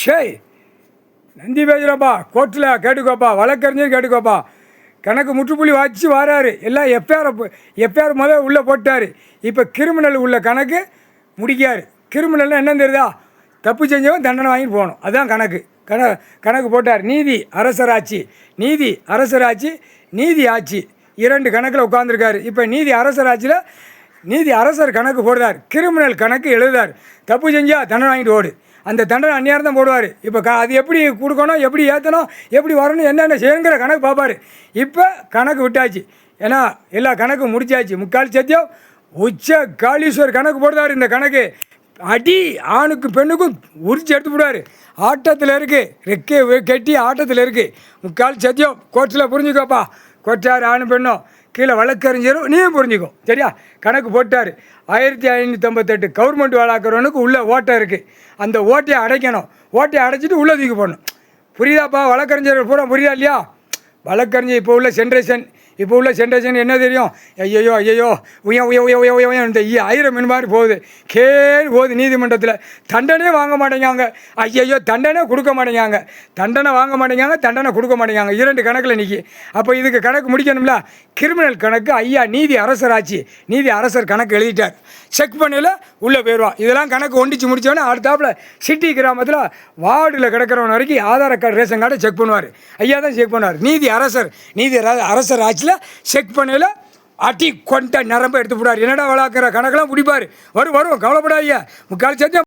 ஷேய் நந்தி பேசுகிறப்பா, கோர்ட்டில் கேட்டுக்கோப்பா, வழக்கறிஞர் கேட்டுக்கோப்பா. கணக்கு முற்றுப்புள்ளி வச்சு வராரு. எல்லாம் எஃப்ஐஆர் முதல் உள்ளே போட்டார். இப்போ கிரிமினல் உள்ள கணக்கு முடிக்காரு. கிரிமினல்னால் என்னன்னு தெரியுதா? தப்பு செஞ்சவன் தண்டனை வாங்கிட்டு போகணும். அதுதான் கணக்கு போட்டார். நீதி அரசராட்சி, நீதி அரசராட்சி, நீதி ஆட்சி, 2 கணக்கில் உட்காந்துருக்காரு. இப்போ நீதி அரசராட்சியில் நீதி அரசர் கணக்கு போடுறார், கிரிமினல் கணக்கு எழுதுறார். தப்பு செஞ்சால் தண்டனை வாங்கிட்டு ஓடு. அந்த தண்டனை அந்நியாரம் தான் போடுவார். இப்போ அது எப்படி கொடுக்கணும், எப்படி ஏற்றணும், எப்படி வரணும், என்னென்ன செய்யுங்கிற கணக்கு பார்ப்பார். இப்போ கணக்கு விட்டாச்சு. ஏன்னா எல்லா கணக்கும் முடிச்சாச்சு. முக்கால் சத்தியம் உச்ச காளீஸ்வர் கணக்கு போடுறாரு. இந்த கணக்கு அடி ஆணுக்கு பெண்ணுக்கும் உரிச்சு எடுத்து விடுவார். ஆட்டத்தில் இருக்குது, ரெக்கை கட்டி ஆட்டத்தில் இருக்குது. முக்கால் சத்தியம் கோர்ட்டில் புரிஞ்சுக்கோப்பா. கோர்ட்டார் ஆணு பெண்ணும் கீழே வழக்கறிஞரும் நீயும் புரிஞ்சுக்கும். சரியா? கணக்கு போட்டார். 1558 கவர்மெண்ட் வேலைக்கிறவனுக்கு உள்ள ஓட்டை இருக்குது. அந்த ஓட்டையை அடைக்கணும். ஓட்டையை அடைச்சிட்டு உள்ளே தூக்கி போடணும். புரியுதாப்பா? வழக்கறிஞர்கள் பூரா புரியுதா இல்லையா? வழக்கறிஞர் இப்போ உள்ள ஜென்ரேஷன் என்ன தெரியும்? ஐயோ ஐயோ உய உய உய உய உய இந்த 1000 மீன் மாதிரி போகுது, போகுது நீதிமன்றத்தில். தண்டனையே வாங்க மாட்டேங்காங்க. ஐயோ தண்டனை கொடுக்க மாட்டேங்காங்க. தண்டனை வாங்க மாட்டேங்காங்க, தண்டனை கொடுக்க மாட்டேங்காங்க. 2 கணக்கில் நிற்கி. அப்போ இதுக்கு கணக்கு முடிக்கணும்ல. கிரிமினல் கணக்கு ஐயா நீதி அரசராட்சி, நீதி அரசர் கணக்கு எழுதிட்டார். செக் பண்ணல உள்ளே போயிடுவான். இதெல்லாம் கணக்கு ஒண்டிச்சு முடித்தோடனே அடுத்தாப்பில் சிட்டி கிராமத்தில் வார்டில் கிடக்கிறவன் வரைக்கும் ஆதார் கார்டு, ரேஷன் கார்டை செக் பண்ணுவார். ஐயா தான் செக் பண்ணுவார். நீதி அரசர் ஆட்சியில் செக் பண்ணல அட்டி கொண்ட நரம்பை எடுத்து போடுவார். என்னடா வளர்க்குற கணக்கெல்லாம் பிடிப்பார். வரும் கவலைப்படாதீங்க. முக்கால் சத்தியம்